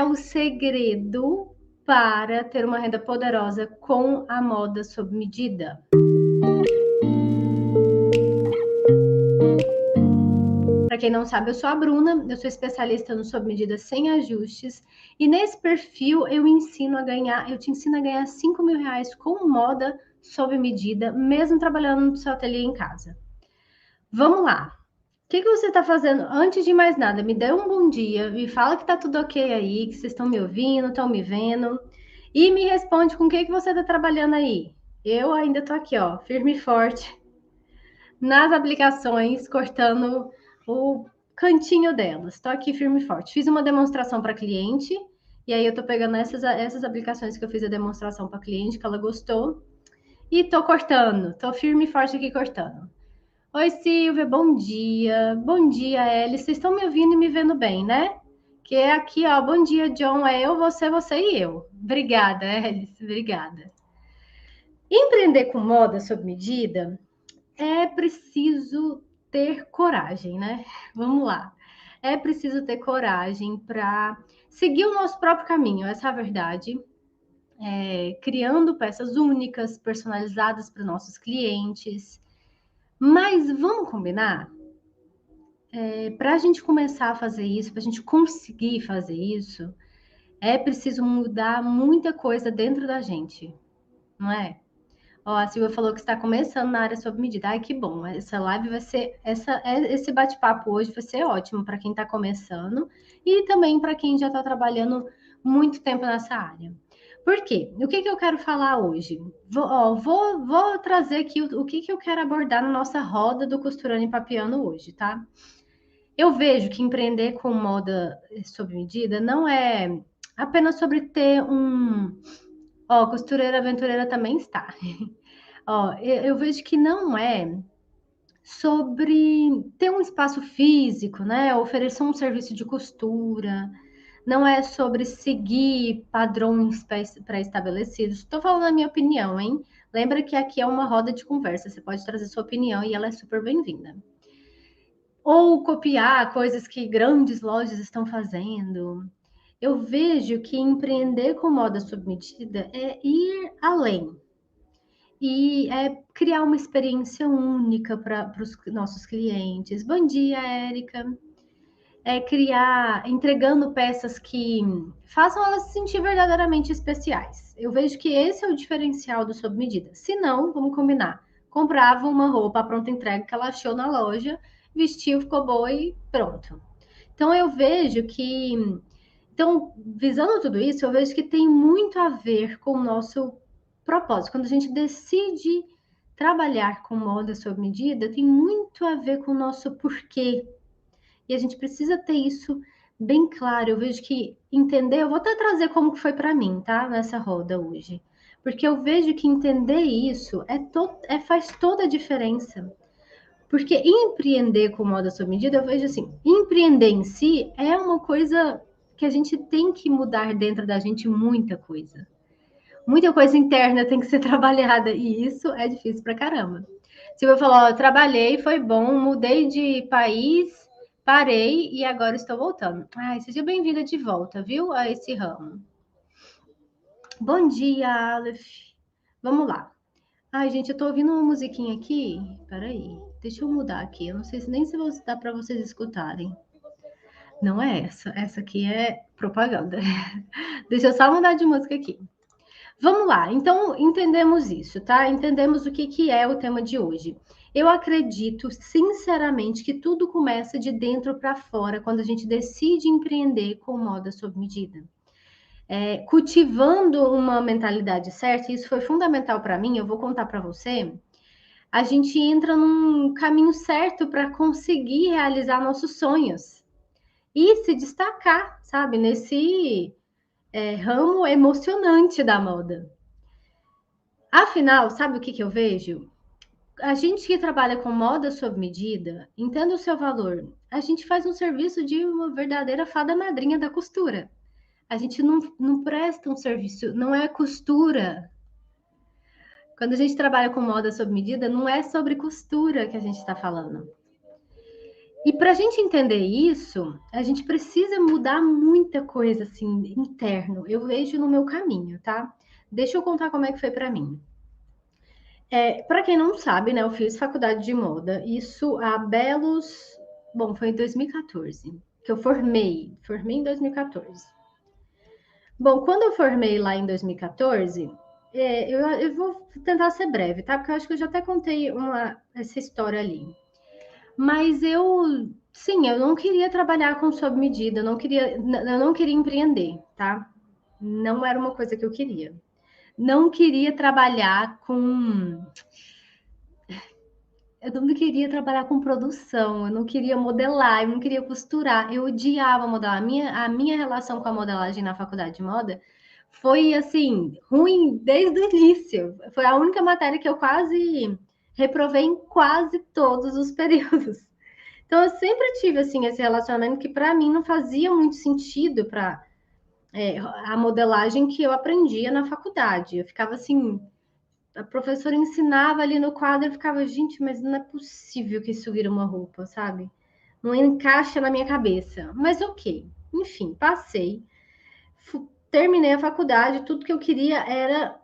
é o segredo para ter uma renda poderosa com a moda sob medida? Para quem não sabe, eu sou a Bruna, eu sou especialista no sob medida sem ajustes, e nesse perfil eu te ensino a ganhar R$ 5.000 com moda sob medida, mesmo trabalhando no seu ateliê em casa. Vamos lá. O que você está fazendo? Antes de mais nada, me dê um bom dia, me fala que tá tudo ok aí, que vocês estão me ouvindo, estão me vendo, e me responde com o que você está trabalhando aí. Eu ainda tô aqui, ó, firme e forte nas aplicações, cortando o cantinho delas. Estou aqui firme e forte. Fiz uma demonstração para cliente, e aí eu tô pegando essas aplicações que eu fiz a demonstração para cliente, que ela gostou, e tô cortando. Tô firme e forte aqui cortando. Oi, Silvia, bom dia. Bom dia, Elis. Vocês estão me ouvindo e me vendo bem, né? Que é aqui, ó. Bom dia, John. É eu, você e eu. Obrigada, Elis. Obrigada. Empreender com moda sob medida é preciso ter coragem, né? Vamos lá. É preciso ter coragem para seguir o nosso próprio caminho, essa é a verdade. Criando peças únicas, personalizadas para nossos clientes. Mas vamos combinar? Para a gente começar a fazer isso, para a gente conseguir fazer isso, é preciso mudar muita coisa dentro da gente, não é? Ó, a Silvia falou que está começando na área sob medida. Ai, que bom. Essa live vai ser. Esse bate-papo hoje vai ser ótimo para quem está começando e também para quem já está trabalhando muito tempo nessa área. Por quê? O que eu quero falar hoje? Vou trazer aqui o que eu quero abordar na nossa roda do Costurando e Papeando hoje, tá? Eu vejo que empreender com moda sob medida não é apenas sobre ter um. Ó, costureira aventureira também está. Ó, eu vejo que não é sobre ter um espaço físico, né? Oferecer um serviço de costura, não é sobre seguir padrões pré-estabelecidos. Estou falando a minha opinião, hein? Lembra que aqui é uma roda de conversa, você pode trazer sua opinião e ela é super bem-vinda. Ou copiar coisas que grandes lojas estão fazendo. Eu vejo que empreender com moda sob medida é ir além, e criar uma experiência única para os nossos clientes. Bom dia, Érica. Criar, entregando peças que façam elas se sentir verdadeiramente especiais. Eu vejo que esse é o diferencial do sob medida. Se não, vamos combinar. Comprava uma roupa à pronta entrega que ela achou na loja, vestiu, ficou boa e pronto. Então eu vejo que, então, visando tudo isso, eu vejo que tem muito a ver com o nosso propósito. Quando a gente decide trabalhar com moda sob medida, tem muito a ver com o nosso porquê. E a gente precisa ter isso bem claro. Eu vejo que entender, eu vou até trazer como que foi para mim, tá? Nessa roda hoje. Porque eu vejo que entender isso faz toda a diferença. Porque empreender com moda sob medida, eu vejo assim, empreender em si é uma coisa que a gente tem que mudar dentro da gente muita coisa. Muita coisa interna tem que ser trabalhada e isso é difícil pra caramba. Se eu falar, ó, trabalhei, foi bom, mudei de país, parei e agora estou voltando. Ai, seja bem-vinda de volta, viu, a esse ramo. Bom dia, Aleph. Vamos lá. Ai, gente, eu tô ouvindo uma musiquinha aqui. Peraí, deixa eu mudar aqui. Eu não sei se nem se dá para vocês escutarem. Não é essa. Essa aqui é propaganda. Deixa eu só mudar de música aqui. Vamos lá, então entendemos isso, tá? Entendemos o que é o tema de hoje. Eu acredito, sinceramente, que tudo começa de dentro para fora quando a gente decide empreender com moda sob medida. Cultivando uma mentalidade certa, isso foi fundamental para mim, eu vou contar para você. A gente entra num caminho certo para conseguir realizar nossos sonhos e se destacar, sabe, nesse ramo emocionante da moda. Afinal, sabe o que eu vejo? A gente que trabalha com moda sob medida, entenda o seu valor. A gente faz um serviço de uma verdadeira fada madrinha da costura. A gente não presta um serviço, não é costura. Quando a gente trabalha com moda sob medida, não é sobre costura que a gente está falando. E para a gente entender isso, a gente precisa mudar muita coisa assim interno. Eu vejo no meu caminho, tá? Deixa eu contar como é que foi para mim. Para quem não sabe, né, eu fiz faculdade de moda. Isso há belos, bom, foi em 2014 que eu formei em 2014. Bom, quando eu formei lá em 2014, eu vou tentar ser breve, tá? Porque eu acho que eu já até contei essa história ali. Mas sim, eu não queria trabalhar com sob medida, eu não queria empreender, tá? Não era uma coisa que eu queria. Não queria trabalhar com, eu não queria trabalhar com produção, eu não queria modelar, eu não queria costurar, eu odiava modelar. A minha relação com a modelagem na faculdade de moda foi assim, ruim desde o início. Foi a única matéria que eu quase reprovei em quase todos os períodos. Então, eu sempre tive assim esse relacionamento que para mim não fazia muito sentido para a modelagem que eu aprendia na faculdade. Eu ficava assim, a professora ensinava ali no quadro, eu ficava, gente, mas não é possível que isso vira uma roupa, sabe? Não encaixa na minha cabeça. Mas ok, enfim, passei, terminei a faculdade, tudo que eu queria era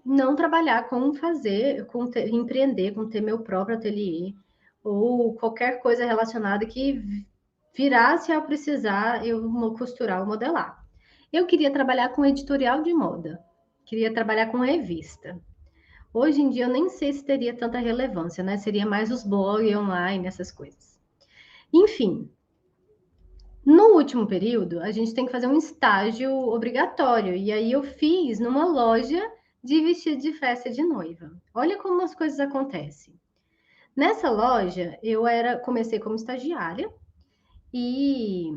não trabalhar empreender, com ter meu próprio ateliê, ou qualquer coisa relacionada que virasse ao precisar eu costurar ou modelar. Eu queria trabalhar com editorial de moda, queria trabalhar com revista. Hoje em dia eu nem sei se teria tanta relevância, né? Seria mais os blogs online, essas coisas. Enfim, no último período, a gente tem que fazer um estágio obrigatório. E aí eu fiz numa loja de vestido de festa de noiva. Olha como as coisas acontecem. Nessa loja, comecei como estagiária e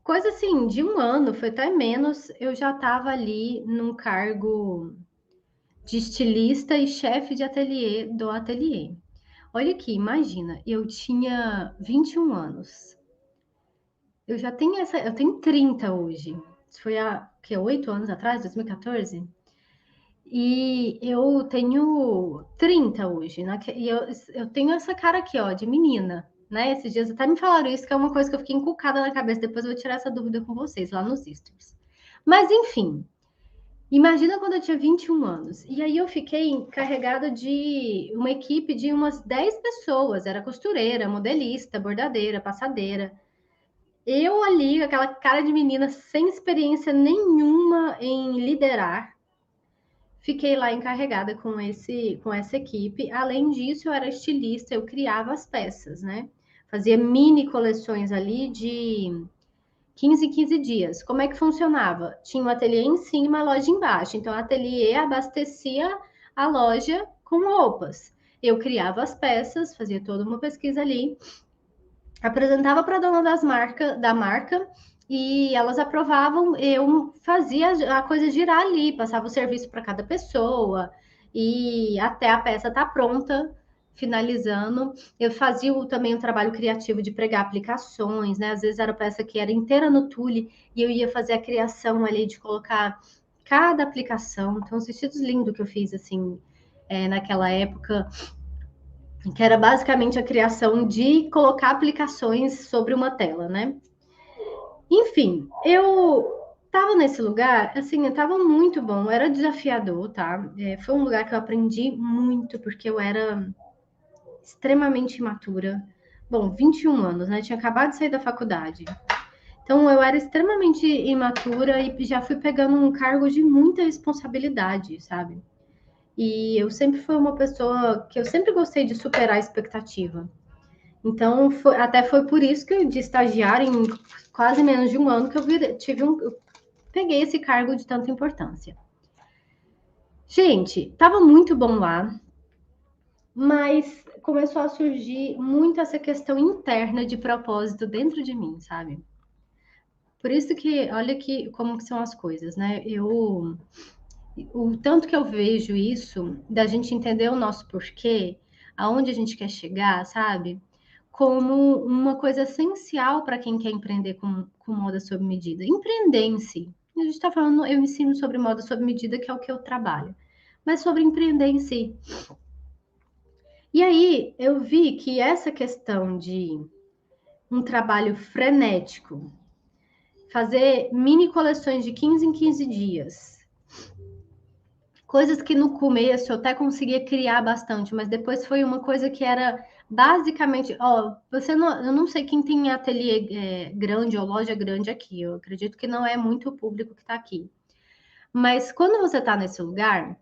coisa assim, de um ano, foi até menos, eu já estava ali num cargo de estilista e chefe de ateliê do ateliê. Olha aqui, imagina, eu tinha 21 anos. Eu tenho 30 hoje. Isso foi há, que, 8 anos atrás, 2014? E eu tenho 30 hoje, né? E eu tenho essa cara aqui, ó, de menina, né? Esses dias até me falaram isso, que é uma coisa que eu fiquei encucada na cabeça. Depois eu vou tirar essa dúvida com vocês lá nos stories. Mas, enfim, imagina quando eu tinha 21 anos. E aí eu fiquei encarregada de uma equipe de umas 10 pessoas. Era costureira, modelista, bordadeira, passadeira. Eu ali, aquela cara de menina sem experiência nenhuma em liderar, fiquei lá encarregada com essa equipe. Além disso, eu era estilista, eu criava as peças, né? Fazia mini coleções ali de 15 em 15 dias. Como é que funcionava? Tinha um ateliê em cima, a loja embaixo. Então, o ateliê abastecia a loja com roupas. Eu criava as peças, fazia toda uma pesquisa ali, apresentava para a dona da marca e elas aprovavam, eu fazia a coisa girar ali, passava o serviço para cada pessoa e até a peça estar tá pronta, finalizando. Eu fazia também um trabalho criativo de pregar aplicações, né? Às vezes era peça que era inteira no tule e eu ia fazer a criação ali de colocar cada aplicação. Então, os vestidos lindos que eu fiz assim naquela época, que era basicamente a criação de colocar aplicações sobre uma tela, né? Enfim, eu estava nesse lugar, assim, estava muito bom, era desafiador, tá? Foi um lugar que eu aprendi muito, porque eu era extremamente imatura. Bom, 21 anos, né? Tinha acabado de sair da faculdade. Então, eu era extremamente imatura e já fui pegando um cargo de muita responsabilidade, sabe? E eu sempre fui uma pessoa que eu sempre gostei de superar a expectativa. Então, até foi por isso que eu, de estagiário, em quase menos de um ano, que eu peguei esse cargo de tanta importância. Gente, tava muito bom lá, mas começou a surgir muito essa questão interna de propósito dentro de mim, sabe? Por isso que, olha que como que são as coisas, né? O tanto que eu vejo isso, da gente entender o nosso porquê, aonde a gente quer chegar, sabe? Como uma coisa essencial para quem quer empreender com moda sob medida. Empreender em si. A gente está falando, eu ensino sobre moda sob medida, que é o que eu trabalho, mas sobre empreender em si. E aí eu vi que essa questão de um trabalho frenético, fazer mini coleções de 15 em 15 dias. Coisas que no começo eu até conseguia criar bastante, mas depois foi uma coisa que era basicamente, ó, você não, eu não sei quem tem ateliê grande ou loja grande aqui, eu acredito que não é muito o público que está aqui. Mas quando você está nesse lugar,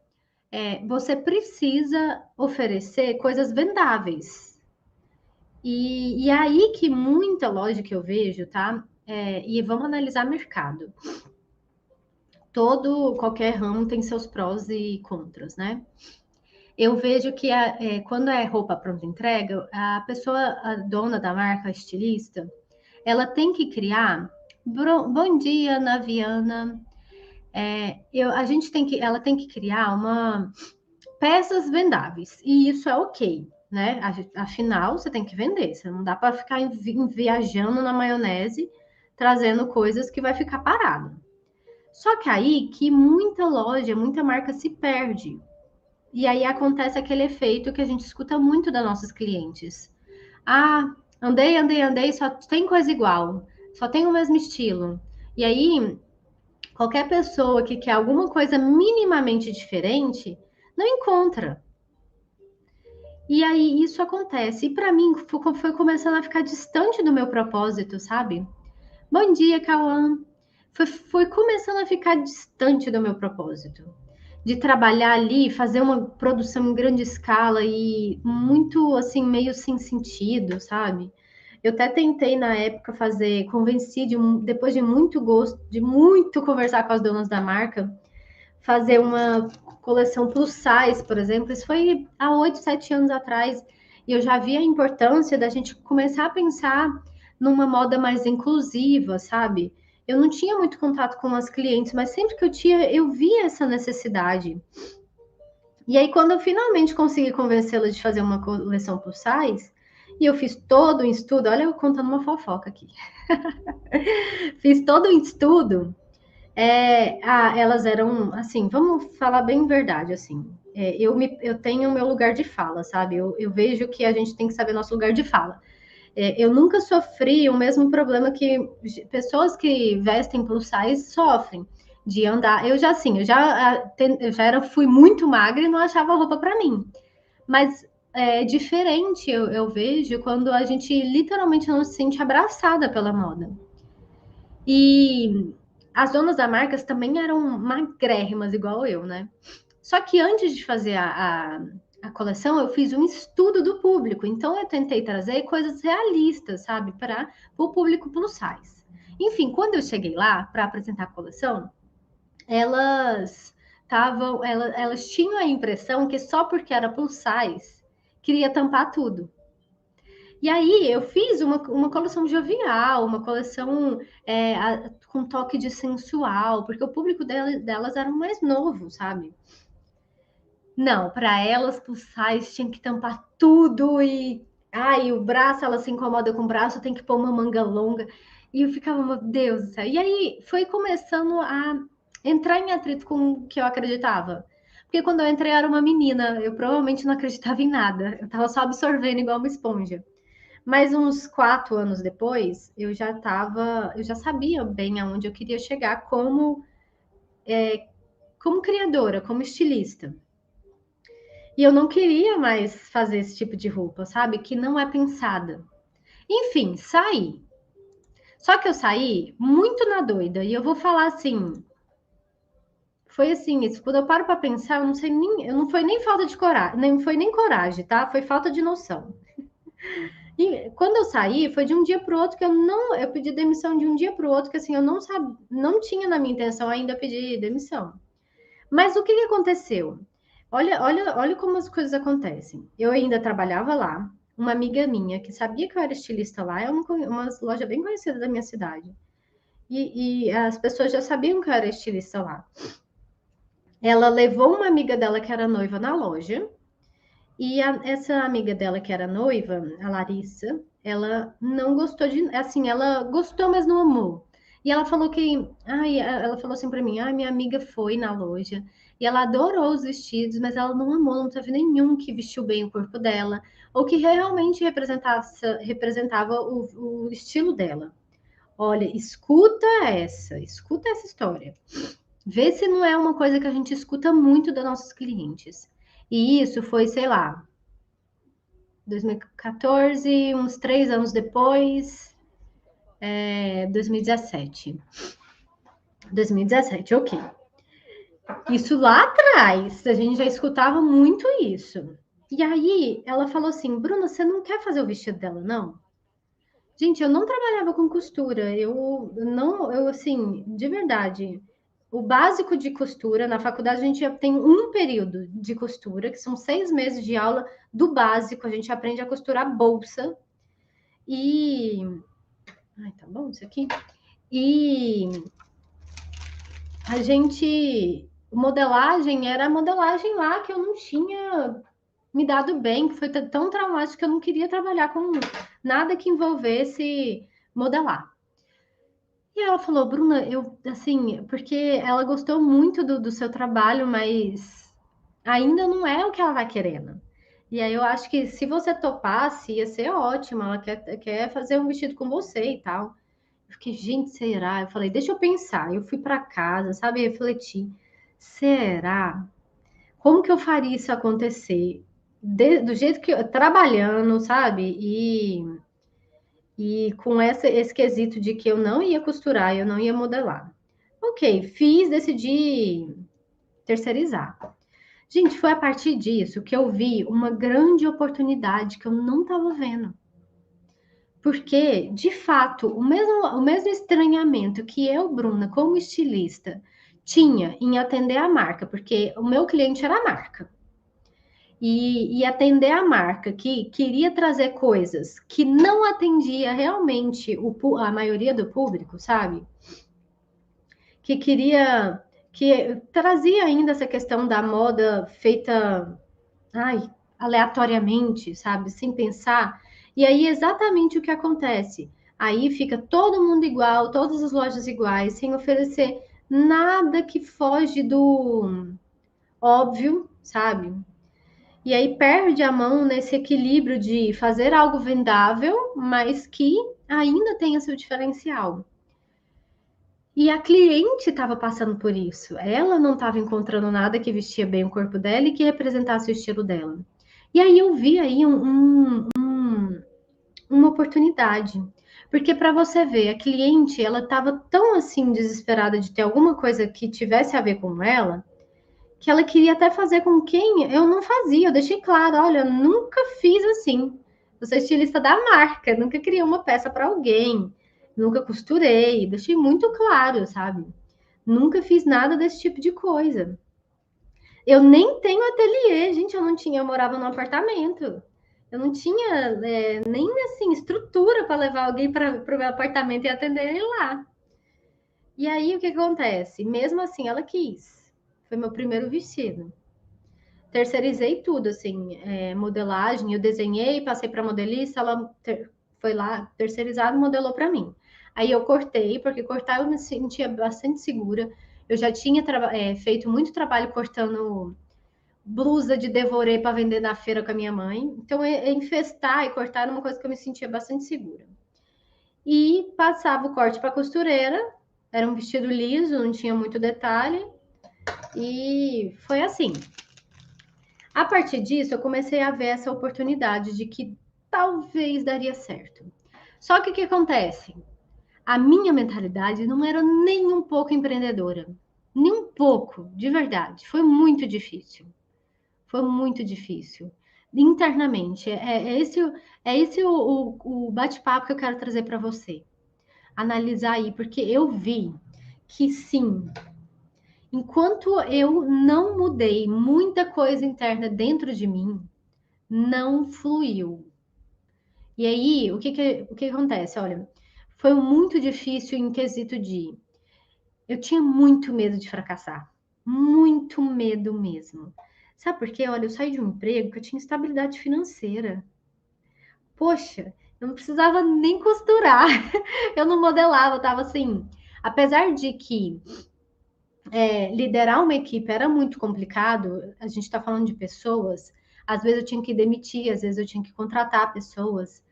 você precisa oferecer coisas vendáveis. E aí que muita loja que eu vejo, tá? E vamos analisar mercado. Qualquer ramo tem seus prós e contras, né? Eu vejo que quando é roupa pronta entrega, a pessoa, a dona da marca, a estilista, ela tem que criar. Bom dia, Naviana. Ela tem que criar uma peças vendáveis e isso é ok, né? Afinal, você tem que vender. Você não dá para ficar viajando na maionese, trazendo coisas que vai ficar parado. Só que aí que muita loja, muita marca se perde. E aí acontece aquele efeito que a gente escuta muito das nossas clientes. Ah, andei, só tem coisa igual, só tem o mesmo estilo. E aí, qualquer pessoa que quer alguma coisa minimamente diferente, não encontra. E aí isso acontece. E para mim foi começando a ficar distante do meu propósito, sabe? Bom dia, Cauã. Foi começando a ficar distante do meu propósito de trabalhar ali, fazer uma produção em grande escala e muito assim, meio sem sentido, sabe? Eu até tentei na época depois de muito gosto, de muito conversar com as donas da marca, fazer uma coleção plus size, por exemplo. Isso foi há 8, 7 anos atrás. E eu já vi a importância da gente começar a pensar numa moda mais inclusiva, sabe? Eu não tinha muito contato com as clientes, mas sempre que eu tinha, eu via essa necessidade. E aí, quando eu finalmente consegui convencê-la de fazer uma coleção plus size, e eu fiz todo um estudo, olha eu contando uma fofoca aqui. Fiz todo um estudo. Elas eram, assim, vamos falar bem verdade, assim. Eu tenho o meu lugar de fala, sabe? Eu vejo que a gente tem que saber nosso lugar de fala. Eu nunca sofri o mesmo problema que pessoas que vestem plus size sofrem de andar. Fui muito magra e não achava roupa para mim. Mas é diferente, eu vejo quando a gente literalmente não se sente abraçada pela moda. E as donas da marca também eram magrérrimas, igual eu, né? Só que antes de fazer a coleção, eu fiz um estudo do público. Então, eu tentei trazer coisas realistas, sabe, para o público plus size. Enfim, quando eu cheguei lá para apresentar a coleção, elas tinham a impressão que só porque era plus size queria tampar tudo. E aí eu fiz uma coleção jovial, uma coleção com toque de sensual, porque o público delas era mais novo, sabe? Não, para elas, plus size tinha que tampar tudo e. Ai, o braço, ela se incomoda com o braço, tem que pôr uma manga longa. E eu ficava, meu Deus do céu. E aí foi começando a entrar em atrito com o que eu acreditava. Porque quando eu entrei, eu era uma menina, eu provavelmente não acreditava em nada. Eu tava só absorvendo igual uma esponja. Mas uns 4 anos depois, eu já sabia bem aonde eu queria chegar como criadora, como estilista. E eu não queria mais fazer esse tipo de roupa, sabe? Que não é pensada. Enfim, saí. Só que eu saí muito na doida. E eu vou falar assim. Foi assim, isso, quando eu paro para pensar, eu não sei nem, eu não foi nem falta de coragem, nem foi nem coragem, tá? Foi falta de noção. E quando eu saí, foi de um dia para o outro que eu pedi demissão de um dia para o outro, que assim, eu não sabia, não tinha na minha intenção ainda pedir demissão. Mas o que que aconteceu? Olha como as coisas acontecem. Eu ainda trabalhava lá, uma amiga minha que sabia que eu era estilista lá, é uma loja bem conhecida da minha cidade. E as pessoas já sabiam que eu era estilista lá. Ela levou uma amiga dela que era noiva na loja, e essa amiga dela que era noiva, a Larissa, ela não gostou de, assim, ela gostou, mas não amou. E ela falou que, ai, ela falou assim para mim, minha amiga foi na loja e ela adorou os vestidos, mas ela não amou, não teve nenhum que vestiu bem o corpo dela, ou que realmente representava o estilo dela. Olha, escuta essa história. Vê se não é uma coisa que a gente escuta muito dos nossos clientes. E isso foi, sei lá, 2014, uns 3 anos depois, 2017. 2017, ok. Isso lá atrás, a gente já escutava muito isso. E aí ela falou assim: Bruna, você não quer fazer o vestido dela, não? Gente, eu não trabalhava com costura. Eu não, eu assim, de verdade. O básico de costura, na faculdade a gente já tem um período de costura, que são 6 meses de aula do básico. A gente aprende a costurar bolsa. E. Ai, tá bom isso aqui. E a gente. Modelagem era a modelagem lá que eu não tinha me dado bem, que foi tão traumático que eu não queria trabalhar com nada que envolvesse modelar. E ela falou, Bruna, eu, assim, porque ela gostou muito do seu trabalho, mas ainda não é o que ela tá querendo. E aí eu acho que se você topasse, ia ser ótimo. Ela quer fazer um vestido com você e tal. Eu fiquei, gente, será? Eu falei, deixa eu pensar. Eu fui para casa, sabe, refletir. Será? Como que eu faria isso acontecer? Do jeito que eu, trabalhando, sabe? E com esse quesito de que eu não ia costurar, eu não ia modelar. Ok, fiz, decidi terceirizar. Gente, foi a partir disso que eu vi uma grande oportunidade que eu não estava vendo. Porque, de fato, o mesmo estranhamento que eu, Bruna, como estilista, tinha em atender a marca, porque o meu cliente era a marca. E atender a marca que queria trazer coisas que não atendia realmente a maioria do público, sabe? Que queria, que trazia ainda essa questão da moda feita, ai, aleatoriamente, sabe? Sem pensar. E aí, exatamente o que acontece. Aí fica todo mundo igual, todas as lojas iguais, sem oferecer nada que foge do óbvio, sabe? E aí perde a mão nesse equilíbrio de fazer algo vendável, mas que ainda tenha seu diferencial. E a cliente estava passando por isso. Ela não estava encontrando nada que vestia bem o corpo dela e que representasse o estilo dela. E aí eu vi aí uma oportunidade. Porque para você ver, a cliente, ela estava tão assim desesperada de ter alguma coisa que tivesse a ver com ela, que ela queria até fazer com quem eu não fazia. Eu deixei claro, olha, eu nunca fiz assim. Eu sou estilista da marca, nunca criei uma peça para alguém, nunca costurei, deixei muito claro, sabe? Nunca fiz nada desse tipo de coisa. Eu nem tenho ateliê, gente, eu não tinha, eu morava num apartamento. Eu não tinha nem assim estrutura para levar alguém para o meu apartamento e atender ele lá. E aí o que acontece? Mesmo assim, ela quis. Foi meu primeiro vestido. Terceirizei tudo, assim, modelagem, eu desenhei, passei para modelista, ela foi lá, terceirizado, modelou para mim. Aí eu cortei, porque cortar eu me sentia bastante segura. Eu já tinha feito muito trabalho cortando blusa de devorê para vender na feira com a minha mãe. Então, infestar e cortar era uma coisa que eu me sentia bastante segura. E passava o corte para a costureira, era um vestido liso, não tinha muito detalhe. E foi assim. A partir disso, eu comecei a ver essa oportunidade de que talvez daria certo. Só que o que acontece? A minha mentalidade não era nem um pouco empreendedora. Nem um pouco, de verdade. Foi muito difícil. Foi muito difícil. Internamente. É esse o bate-papo que eu quero trazer para você. Analisar aí, porque eu vi que sim, enquanto eu não mudei muita coisa interna dentro de mim, não fluiu. E aí, o que acontece? Olha, foi muito difícil em quesito de. Eu tinha muito medo de fracassar. Muito medo mesmo. Sabe por quê? Olha, eu saí de um emprego que eu tinha estabilidade financeira. Poxa, eu não precisava nem costurar. Eu não modelava, eu tava assim. Apesar de que liderar uma equipe era muito complicado, a gente está falando de pessoas, às vezes eu tinha que demitir, às vezes eu tinha que contratar pessoas.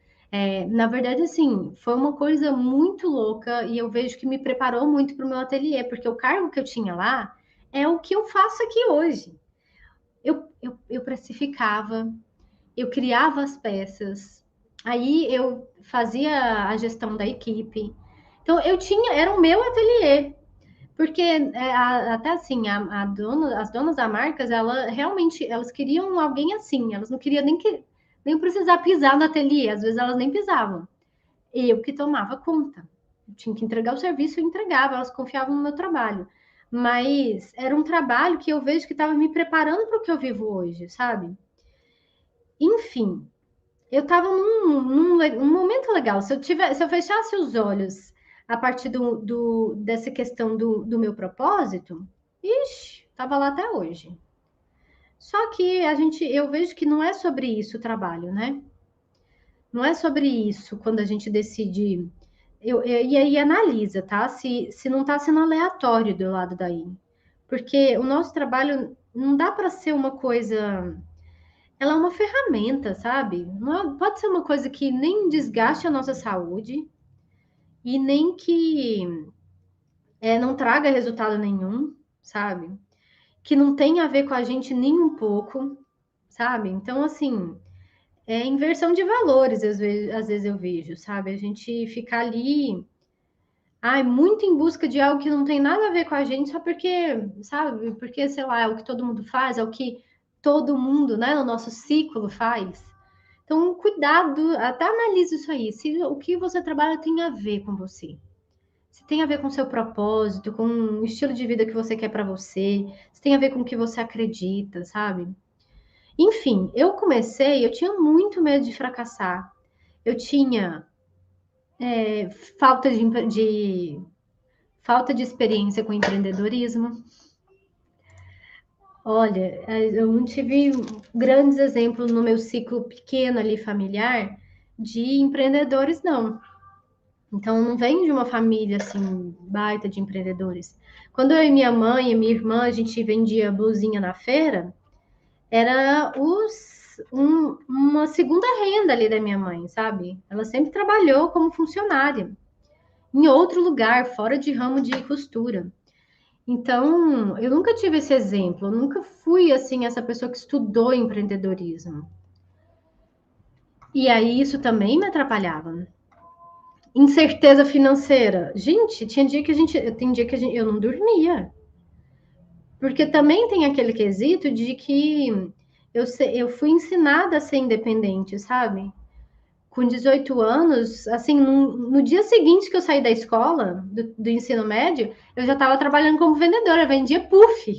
Na verdade, assim, foi uma coisa muito louca e eu vejo que me preparou muito para o meu ateliê, porque o cargo que eu tinha lá é o que eu faço aqui hoje. Eu precificava, eu criava as peças, aí eu fazia a gestão da equipe. Então, era o meu ateliê. Porque até assim, as donas da marcas, elas queriam alguém assim, elas não queriam nem precisar pisar no ateliê, às vezes elas nem pisavam. Eu que tomava conta. Eu tinha que entregar o serviço, eu entregava, elas confiavam no meu trabalho. Mas era um trabalho que eu vejo que estava me preparando para o que eu vivo hoje, sabe? Enfim, eu estava num momento legal. Se eu fechasse os olhos a partir dessa questão do meu propósito, ixi, estava lá até hoje. Só que eu vejo que não é sobre isso o trabalho, né? Não é sobre isso quando a gente decide. E aí analisa, tá? Se não está sendo aleatório do lado daí. Porque o nosso trabalho não dá para ser uma coisa, ela é uma ferramenta, sabe? Pode ser uma coisa que nem desgaste a nossa saúde e nem que não traga resultado nenhum, sabe? Que não tem a ver com a gente nem um pouco, sabe? Então, assim, é inversão de valores, às vezes eu vejo, sabe? A gente ficar ali, muito em busca de algo que não tem nada a ver com a gente, só porque, sabe? Porque, sei lá, é o que todo mundo faz, é o que todo mundo, né, no nosso ciclo faz. Então, cuidado, até analise isso aí. Se o que você trabalha tem a ver com você. Se tem a ver com o seu propósito, com o estilo de vida que você quer para você, se tem a ver com o que você acredita, sabe? Enfim, eu tinha muito medo de fracassar. Eu tinha falta falta de experiência com empreendedorismo. Olha, eu não tive grandes exemplos no meu ciclo pequeno ali familiar de empreendedores, não. Então, não vem de uma família assim, baita de empreendedores. Quando eu e minha mãe e minha irmã, a gente vendia blusinha na feira, era uma segunda renda ali da minha mãe, sabe? Ela sempre trabalhou como funcionária, em outro lugar, fora de ramo de costura. Então, eu nunca tive esse exemplo, eu nunca fui assim essa pessoa que estudou empreendedorismo. E aí isso também me atrapalhava. Incerteza financeira. Gente, tem dia que eu não dormia. Porque também tem aquele quesito de que eu fui ensinada a ser independente, sabe? Com 18 anos, assim, no dia seguinte que eu saí da escola, do ensino médio, eu já estava trabalhando como vendedora, eu vendia puff.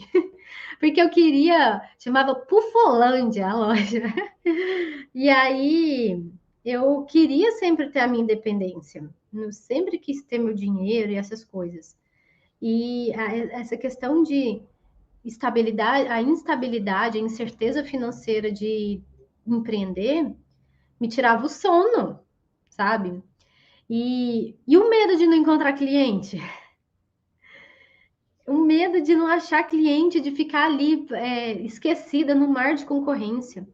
Porque eu queria, chamava Pufolândia a loja. E aí eu queria sempre ter a minha independência. Eu sempre quis ter meu dinheiro e essas coisas. E essa questão de estabilidade, a instabilidade, a incerteza financeira de empreender me tirava o sono, sabe? E o medo de não encontrar cliente, o medo de não achar cliente, de ficar ali esquecida no mar de concorrência.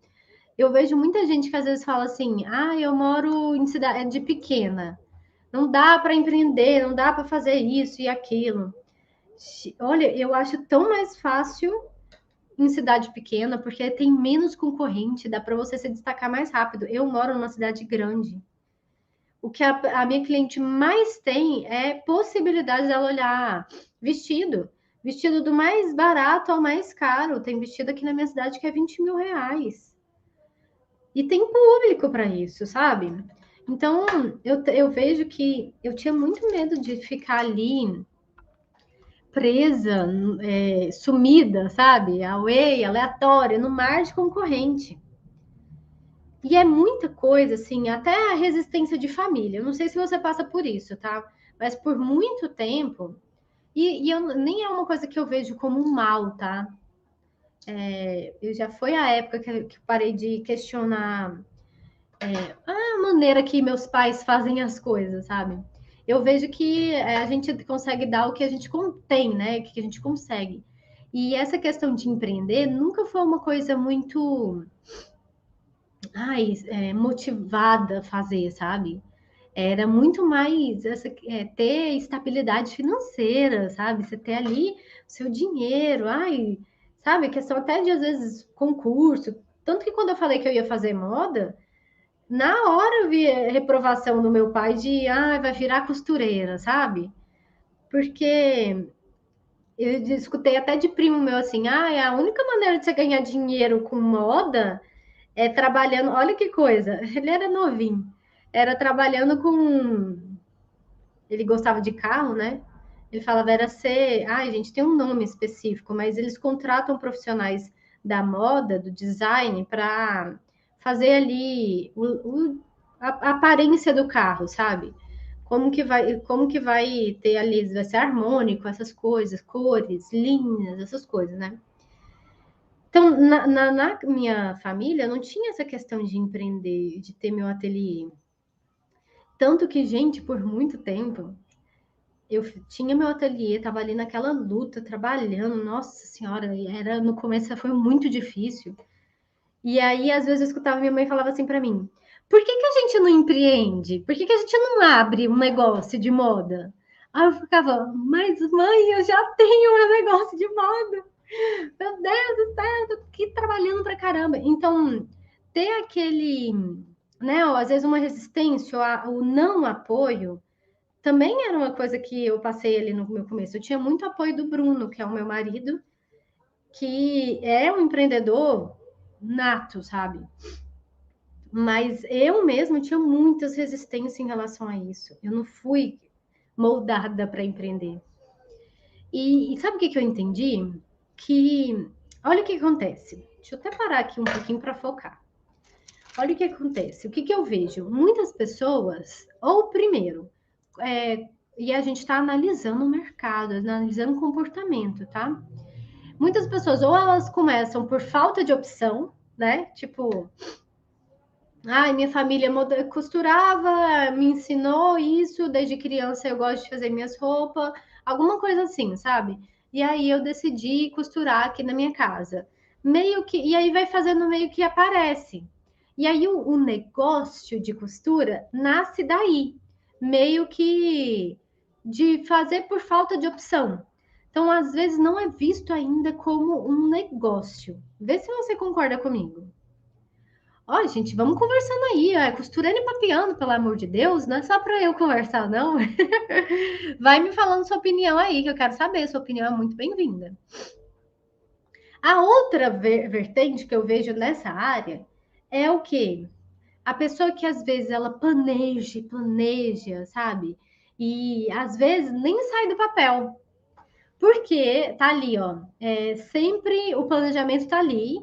Eu vejo muita gente que às vezes fala assim: eu moro em cidade pequena, não dá para empreender, não dá para fazer isso e aquilo. Olha, eu acho tão mais fácil em cidade pequena, porque tem menos concorrente, dá para você se destacar mais rápido. Eu moro numa cidade grande. O que a minha cliente mais tem é possibilidade dela olhar vestido. Vestido do mais barato ao mais caro. Tem vestido aqui na minha cidade que é 20 mil reais. E tem público para isso, sabe? Então, eu vejo que eu tinha muito medo de ficar ali presa, sumida, sabe? Away, aleatória, no mar de concorrente. E é muita coisa, assim, até a resistência de família. Eu não sei se você passa por isso, tá? Mas por muito tempo, nem é uma coisa que eu vejo como um mal, tá? Eu já foi a época que parei de questionar a maneira que meus pais fazem as coisas, sabe? eu vejo que a gente consegue dar o que a gente tem, né? O que a gente consegue. E essa questão de empreender nunca foi uma coisa muito motivada a fazer, sabe? Era muito mais ter estabilidade financeira, sabe? Você ter ali seu dinheiro, sabe? Questão até de, às vezes, concurso. Tanto que quando eu falei que eu ia fazer moda, na hora eu vi reprovação do meu pai de, vai virar costureira, sabe? Porque eu escutei até de primo meu assim, a única maneira de você ganhar dinheiro com moda é trabalhando. Olha que coisa, ele era novinho, era trabalhando com. Ele gostava de carro, né? Ele falava, era ser. Ai, gente, tem um nome específico, mas eles contratam profissionais da moda, do design, para fazer ali a aparência do carro, sabe? Como que vai ter ali, vai ser harmônico, essas coisas, cores, linhas, essas coisas, né? Então, na minha família, não tinha essa questão de empreender, de ter meu ateliê. Tanto que, gente, por muito tempo, eu tinha meu ateliê, estava ali naquela luta, trabalhando. Nossa Senhora, era no começo foi muito difícil. E aí, às vezes, eu escutava minha mãe falava assim para mim: por que, que a gente não empreende? Por que, que a gente não abre um negócio de moda? Aí eu ficava, mas mãe, eu já tenho um negócio de moda. Meu Deus do céu, tô aqui trabalhando pra caramba. Então, ter aquele, né, ó, às vezes uma resistência, o não apoio, também era uma coisa que eu passei ali no meu começo. Eu tinha muito apoio do Bruno, que é o meu marido, que é um empreendedor nato, sabe? Mas eu mesma tinha muitas resistências em relação a isso. Eu não fui moldada para empreender. E sabe o que, que eu entendi? Que olha o que acontece. Deixa eu até parar aqui um pouquinho para focar. Olha o que acontece. O que, que eu vejo? Muitas pessoas, ou primeiro, e a gente está analisando o mercado, analisando o comportamento, tá? Muitas pessoas, ou elas começam por falta de opção, né? Tipo, minha família costurava, me ensinou isso, desde criança eu gosto de fazer minhas roupas, alguma coisa assim, sabe? E aí eu decidi costurar aqui na minha casa. Meio que, e aí vai fazendo meio que aparece. E aí o negócio de costura nasce daí, meio que de fazer por falta de opção. Então, às vezes, não é visto ainda como um negócio. Vê se você concorda comigo. Ó, gente, vamos conversando aí. Costurando e papeando, pelo amor de Deus, não é só para eu conversar, não. Vai me falando sua opinião aí, que eu quero saber. Sua opinião é muito bem-vinda. A outra vertente que eu vejo nessa área é o quê? A pessoa que às vezes ela planeja, sabe? E às vezes nem sai do papel. Porque tá ali, ó. Sempre o planejamento tá ali.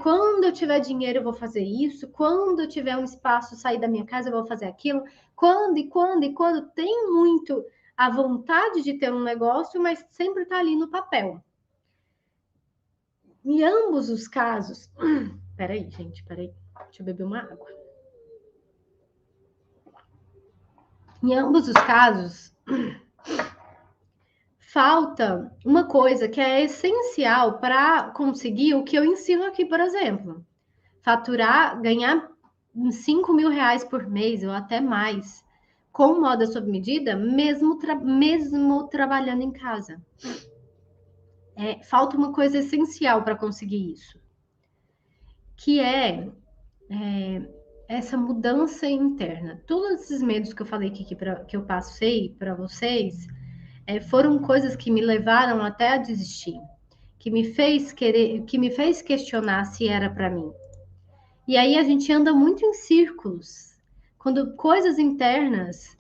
Quando eu tiver dinheiro, eu vou fazer isso. Quando eu tiver um espaço, sair da minha casa, eu vou fazer aquilo. Quando tem muito a vontade de ter um negócio, mas sempre está ali no papel. Em ambos os casos. Peraí, gente, peraí. Deixa eu beber uma água. Em ambos os casos, falta uma coisa que é essencial para conseguir o que eu ensino aqui, por exemplo. Faturar, ganhar 5 mil reais por mês ou até mais com moda sob medida, mesmo trabalhando em casa. Falta uma coisa essencial para conseguir isso, que essa mudança interna. Todos esses medos que eu falei aqui que eu passei para vocês foram coisas que me levaram até a desistir, que me fez questionar se era para mim. E aí a gente anda muito em círculos, quando coisas internas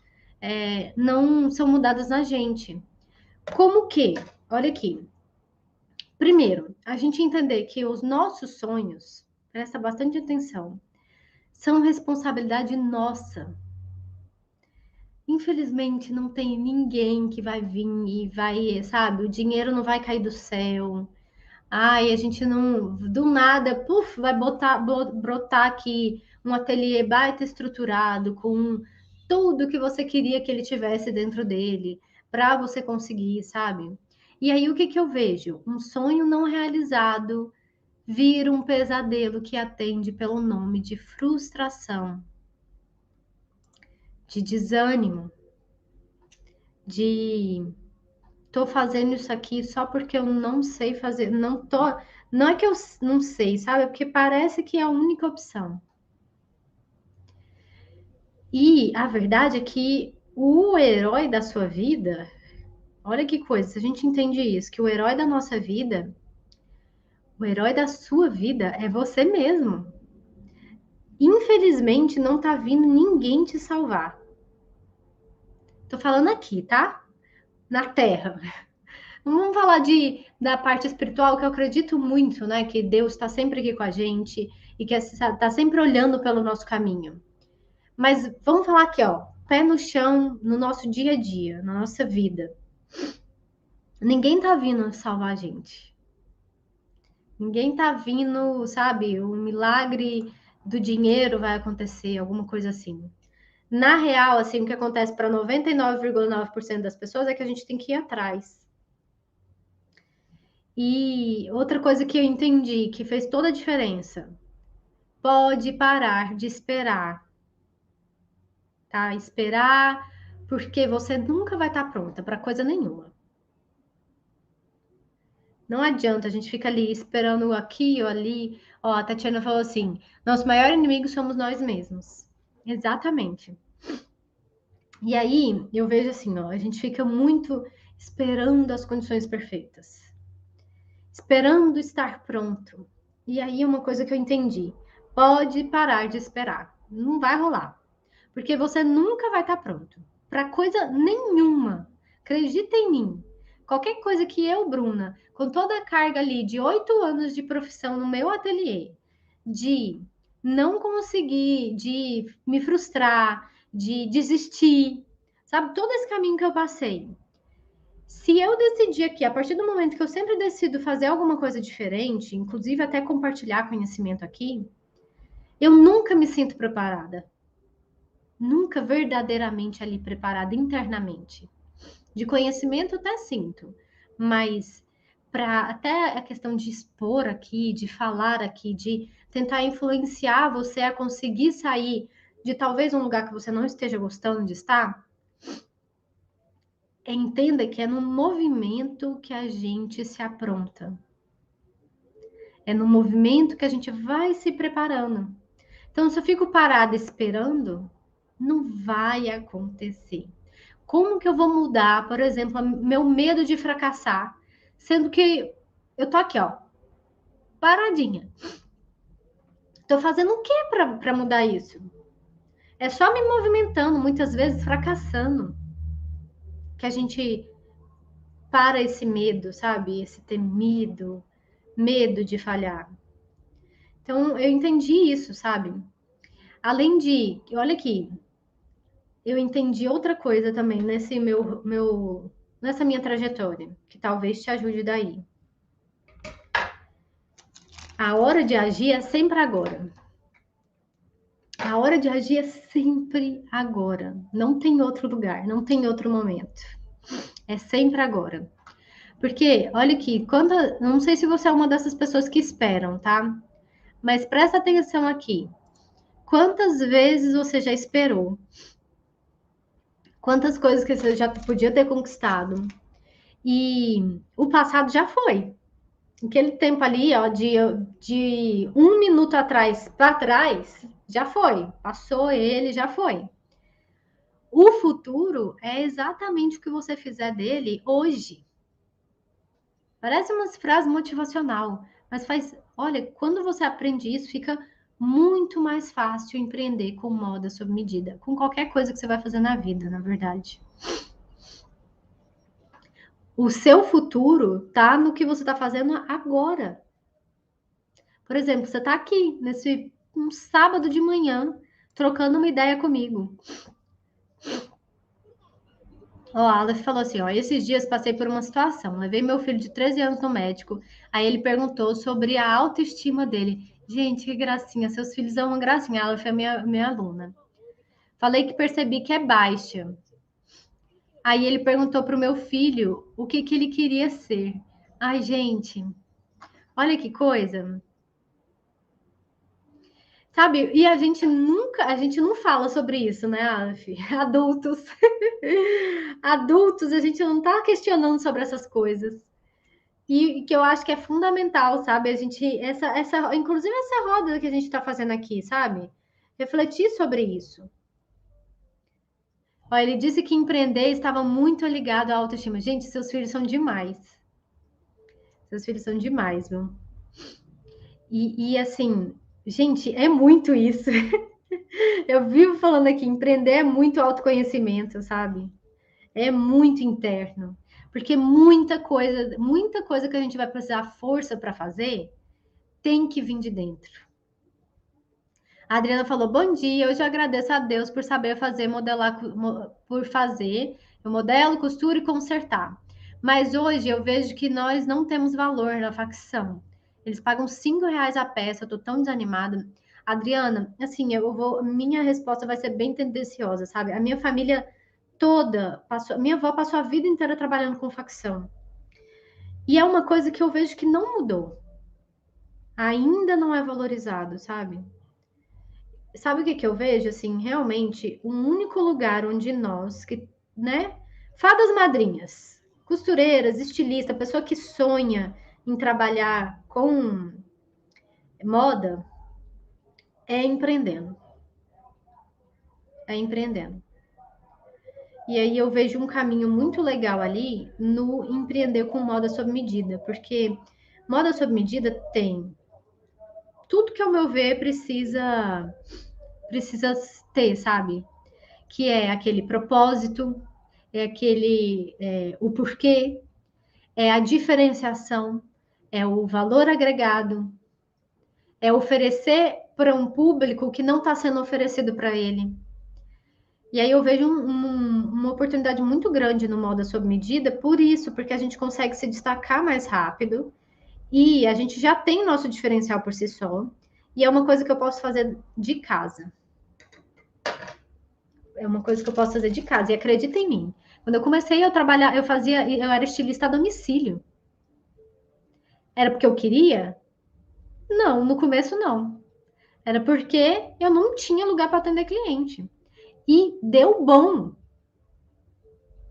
não são mudadas na gente. Como que? Olha aqui. Primeiro, a gente entender que os nossos sonhos, presta bastante atenção, são responsabilidade nossa. Infelizmente, não tem ninguém que vai vir e vai, sabe, o dinheiro não vai cair do céu. A gente não, do nada, vai brotar aqui um ateliê baita estruturado, com tudo que você queria que ele tivesse dentro dele, para você conseguir, sabe? E aí o que que eu vejo? Um sonho não realizado vira um pesadelo que atende pelo nome de frustração, de desânimo, de tô fazendo isso aqui só porque eu não sei fazer, não é que eu não sei, sabe? É porque parece que é a única opção. E a verdade é que o herói da sua vida, olha que coisa, se a gente entende isso, que o herói da nossa vida, o herói da sua vida é você mesmo. Infelizmente, não tá vindo ninguém te salvar. Tô falando aqui, tá? Na Terra. Não vamos falar da parte espiritual, que eu acredito muito, né? Que Deus está sempre aqui com a gente e que está sempre olhando pelo nosso caminho. Mas vamos falar aqui, ó, pé no chão, no nosso dia a dia, na nossa vida. Ninguém tá vindo salvar a gente. Ninguém tá vindo, sabe? O milagre do dinheiro vai acontecer, alguma coisa assim. Na real, assim, o que acontece para 99,9% das pessoas é que a gente tem que ir atrás. E outra coisa que eu entendi que fez toda a diferença, pode parar de esperar, tá? Esperar, porque você nunca vai estar pronta para coisa nenhuma. Não adianta, a gente fica ali esperando aqui ou ali. Ó, a Tatiana falou assim: nosso maior inimigo somos nós mesmos. Exatamente. E aí eu vejo assim, ó, a gente fica muito esperando as condições perfeitas, esperando estar pronto. E aí é uma coisa que eu entendi: pode parar de esperar, não vai rolar, porque você nunca vai estar pronto para coisa nenhuma. Acredita em mim. Qualquer coisa que eu, Bruna, com toda a carga ali de 8 anos de profissão no meu ateliê, de não conseguir, de me frustrar, de desistir, sabe? Todo esse caminho que eu passei. Se eu decidir aqui, a partir do momento que eu sempre decido fazer alguma coisa diferente, inclusive até compartilhar conhecimento aqui, eu nunca me sinto preparada. Nunca verdadeiramente ali preparada internamente. De conhecimento até sinto, mas para até a questão de expor aqui, de falar aqui, de tentar influenciar você a conseguir sair de talvez um lugar que você não esteja gostando de estar, entenda que é no movimento que a gente se apronta. É no movimento que a gente vai se preparando. Então, se eu fico parada esperando, não vai acontecer. Como que eu vou mudar, por exemplo, meu medo de fracassar, sendo que eu tô aqui, ó, paradinha. Tô fazendo o que para mudar isso? É só me movimentando, muitas vezes fracassando, que a gente para esse medo, sabe? Esse temido, medo de falhar. Então, eu entendi isso, sabe? Além de, olha aqui, eu entendi outra coisa também nessa minha trajetória, que talvez te ajude daí. A hora de agir é sempre agora. A hora de agir é sempre agora. Não tem outro lugar, não tem outro momento. É sempre agora. Porque, olha aqui, não sei se você é uma dessas pessoas que esperam, tá? Mas presta atenção aqui. Quantas vezes você já esperou? Quantas coisas que você já podia ter conquistado? E o passado já foi. Aquele tempo ali, ó, de 1 minuto atrás para trás, já foi. Passou ele, já foi. O futuro é exatamente o que você fizer dele hoje. Parece uma frase motivacional, mas olha, quando você aprende isso, fica muito mais fácil empreender com moda sob medida, com qualquer coisa que você vai fazer na vida, na verdade. O seu futuro tá no que você está fazendo agora. Por exemplo, você está aqui nesse um sábado de manhã trocando uma ideia comigo. Ó, a Aleph falou assim, ó, esses dias passei por uma situação, levei meu filho de 13 anos no médico, aí ele perguntou sobre a autoestima dele. Gente, que gracinha, seus filhos são uma gracinha, a Aleph é minha aluna. Falei que percebi que é baixa. Aí ele perguntou para o meu filho o que ele queria ser. Ai, gente, olha que coisa. Sabe? E a gente não fala sobre isso, né, Aleph? Adultos. Adultos, a gente não tá questionando sobre essas coisas. E que eu acho que é fundamental, sabe? A gente, inclusive essa roda que a gente está fazendo aqui, sabe? Refletir sobre isso. Ó, ele disse que empreender estava muito ligado à autoestima. Gente, seus filhos são demais. Seus filhos são demais, viu? E assim, gente, é muito isso. Eu vivo falando aqui, empreender é muito autoconhecimento, sabe? É muito interno. Porque muita coisa que a gente vai precisar força para fazer, tem que vir de dentro. A Adriana falou: bom dia, hoje eu agradeço a Deus por saber fazer, modelar, por fazer. Eu modelo, costuro e consertar. Mas hoje eu vejo que nós não temos valor na facção. Eles pagam R$ 5 a peça, eu tô tão desanimada. Adriana, assim, minha resposta vai ser bem tendenciosa, sabe? A minha família toda minha avó passou a vida inteira trabalhando com facção. E é uma coisa que eu vejo que não mudou. Ainda não é valorizado, sabe? Sabe o que eu vejo? Assim, realmente, um único lugar onde nós, que, né? Fadas madrinhas, costureiras, estilista, pessoa que sonha em trabalhar com moda, é empreendendo. É empreendendo. E aí eu vejo um caminho muito legal ali no empreender com moda sob medida, porque moda sob medida tem tudo que, ao meu ver, precisa ter, sabe? Que é aquele propósito, o porquê, é a diferenciação, é o valor agregado, é oferecer para um público que não está sendo oferecido para ele. E aí eu vejo uma oportunidade muito grande no moda sob medida, por isso, porque a gente consegue se destacar mais rápido e a gente já tem nosso diferencial por si só. E é uma coisa que eu posso fazer de casa. É uma coisa que eu posso fazer de casa. E acredita em mim. Quando eu comecei a trabalhar, eu era estilista a domicílio. Era porque eu queria? Não, no começo não. Era porque eu não tinha lugar para atender cliente. E deu bom.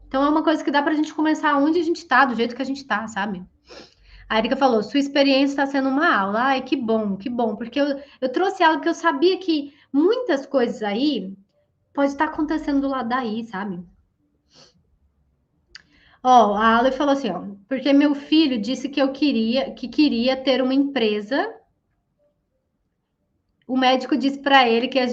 Então é uma coisa que dá para a gente começar onde a gente está, do jeito que a gente está, sabe? A Erika falou: sua experiência está sendo uma aula. Ai, que bom, porque eu trouxe algo que eu sabia que muitas coisas aí pode estar acontecendo do lado daí, sabe? Ó, a Ale falou assim, ó, porque meu filho disse que queria ter uma empresa. O médico disse para ele que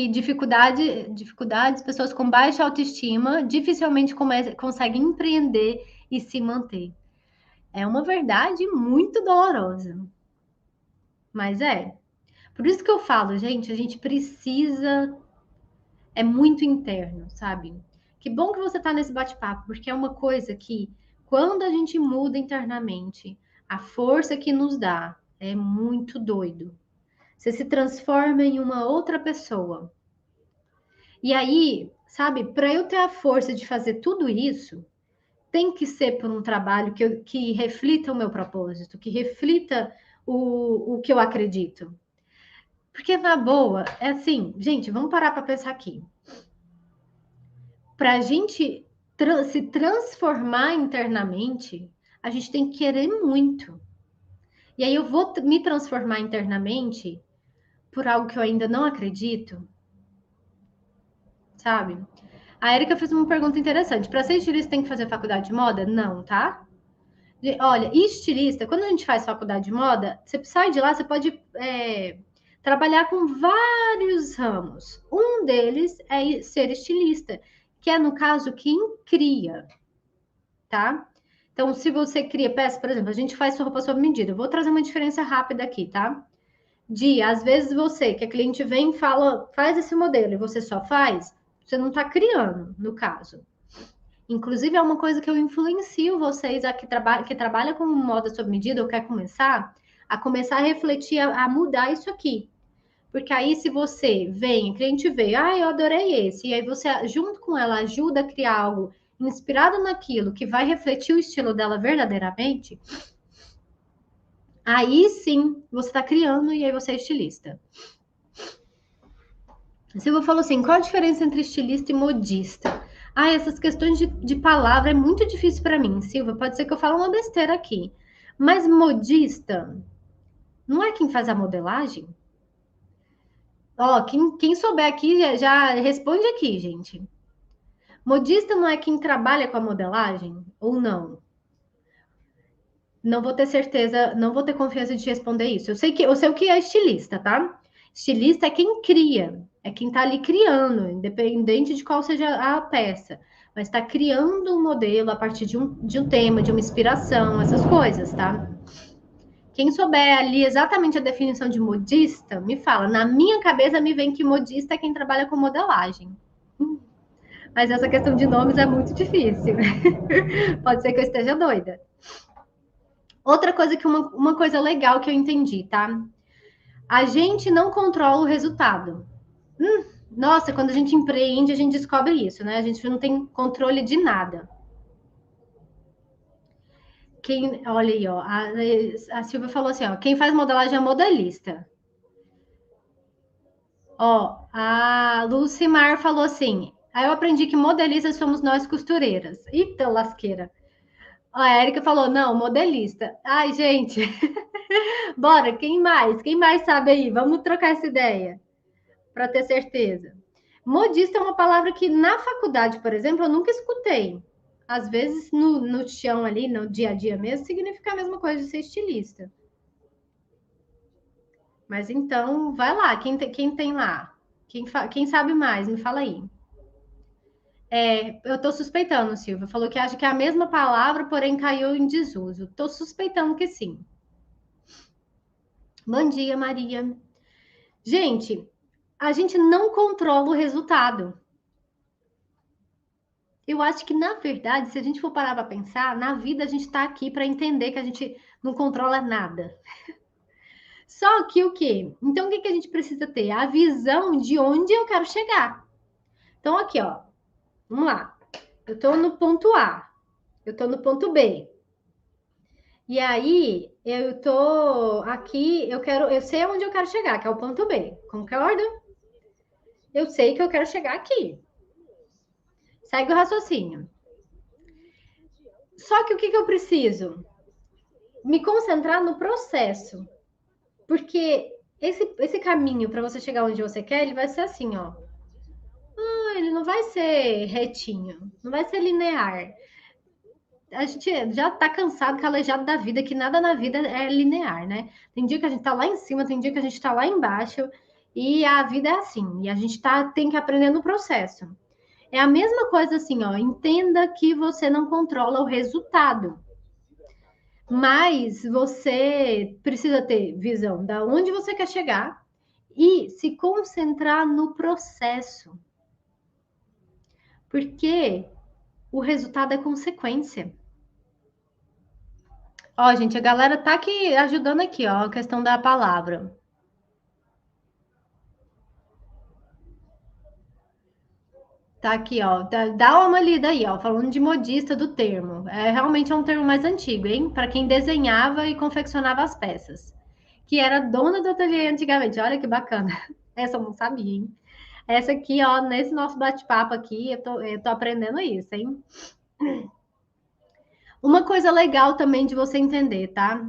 dificuldades, pessoas com baixa autoestima dificilmente conseguem empreender e se manter. É uma verdade muito dolorosa, mas é. Por isso que eu falo, gente, a gente precisa, é muito interno, sabe? Que bom que você está nesse bate-papo, porque é uma coisa que, quando a gente muda internamente, a força que nos dá é muito doido. Você se transforma em uma outra pessoa. E aí, sabe, para eu ter a força de fazer tudo isso, tem que ser por um trabalho que reflita o meu propósito, que reflita o que eu acredito. Porque, na boa, é assim, gente, vamos parar para pensar aqui. Para a gente se transformar internamente, a gente tem que querer muito. E aí eu vou me transformar internamente por algo que eu ainda não acredito, sabe? A Erika fez uma pergunta interessante. Para ser estilista, tem que fazer faculdade de moda? Não, tá? Olha, estilista, quando a gente faz faculdade de moda, você sai de lá, você pode trabalhar com vários ramos. Um deles é ser estilista, que é, no caso, quem cria, tá? Então, se você cria peça, por exemplo, a gente faz roupa sob medida. Eu vou trazer uma diferença rápida aqui, tá? Às vezes você, que a cliente vem e fala, faz esse modelo, e você só faz, você não está criando, no caso. Inclusive, é uma coisa que eu influencio vocês que trabalha com moda sob medida ou quer começar a refletir, a mudar isso aqui. Porque aí, se você vem, o cliente veio, eu adorei esse, e aí você, junto com ela, ajuda a criar algo inspirado naquilo, que vai refletir o estilo dela verdadeiramente, aí sim você está criando e aí você é estilista. Silvia falou assim: qual a diferença entre estilista e modista? Essas questões de palavra é muito difícil para mim, Silvia. Pode ser que eu fale uma besteira aqui. Mas modista não é quem faz a modelagem? Ó, quem souber aqui já responde aqui, gente. Modista não é quem trabalha com a modelagem ou não? Não vou ter certeza, não vou ter confiança de responder isso. Eu sei o que é estilista, tá? Estilista é quem cria, é quem tá ali criando, independente de qual seja a peça. Mas está criando um modelo a partir de um tema, de uma inspiração, essas coisas, tá? Quem souber ali exatamente a definição de modista, me fala. Na minha cabeça me vem que modista é quem trabalha com modelagem. Mas essa questão de nomes é muito difícil. Pode ser que eu esteja doida. Outra coisa que uma coisa legal que eu entendi, tá? A gente não controla o resultado. Nossa, quando a gente empreende, a gente descobre isso, né? A gente não tem controle de nada. Olha aí, ó, a Silvia falou assim, ó, quem faz modelagem é modelista. Ó, a Lucimar falou assim, aí eu aprendi que modelistas somos nós costureiras. Eita, lasqueira. A Érica falou, não, modelista. Ai, gente, bora, quem mais? Quem mais sabe aí? Vamos trocar essa ideia, para ter certeza. Modista é uma palavra que na faculdade, por exemplo, eu nunca escutei. Às vezes, no chão ali, no dia a dia mesmo, significa a mesma coisa de ser estilista. Mas então, vai lá, quem tem lá? Quem sabe mais? Me fala aí. Eu tô suspeitando, Silvia. Falou que acha que é a mesma palavra, porém caiu em desuso. Tô suspeitando que sim. Bom dia, Maria. Gente, a gente não controla o resultado. Eu acho que, na verdade, se a gente for parar para pensar, na vida a gente está aqui para entender que a gente não controla nada. Só que o quê? Então, o que a gente precisa ter? A visão de onde eu quero chegar. Então, aqui, ó. Vamos lá. Eu estou no ponto A. Eu estou no ponto B. E aí, eu tô aqui, eu sei onde eu quero chegar, que é o ponto B. Concorda? Eu sei que eu quero chegar aqui. Segue o raciocínio. Só que o que eu preciso? Me concentrar no processo. Porque esse caminho para você chegar onde você quer, ele vai ser assim, ó. Ele não vai ser retinho, não vai ser linear. A gente já tá cansado, calejado da vida, que nada na vida é linear, né? Tem dia que a gente tá lá em cima, tem dia que a gente tá lá embaixo, e a vida é assim, e a gente tem que aprender no processo. É a mesma coisa assim, ó. Entenda que você não controla o resultado. Mas você precisa ter visão da onde você quer chegar e se concentrar no processo, porque o resultado é consequência. Ó, gente, a galera tá aqui ajudando aqui, ó, a questão da palavra. Tá aqui, ó, dá uma lida aí, ó, falando de modista do termo. Realmente é um termo mais antigo, hein? Para quem desenhava e confeccionava as peças. Que era dona do ateliê antigamente. Olha que bacana. Essa eu não sabia, hein? Essa aqui, ó, nesse nosso bate-papo aqui, eu tô aprendendo isso, hein? Uma coisa legal também de você entender, tá?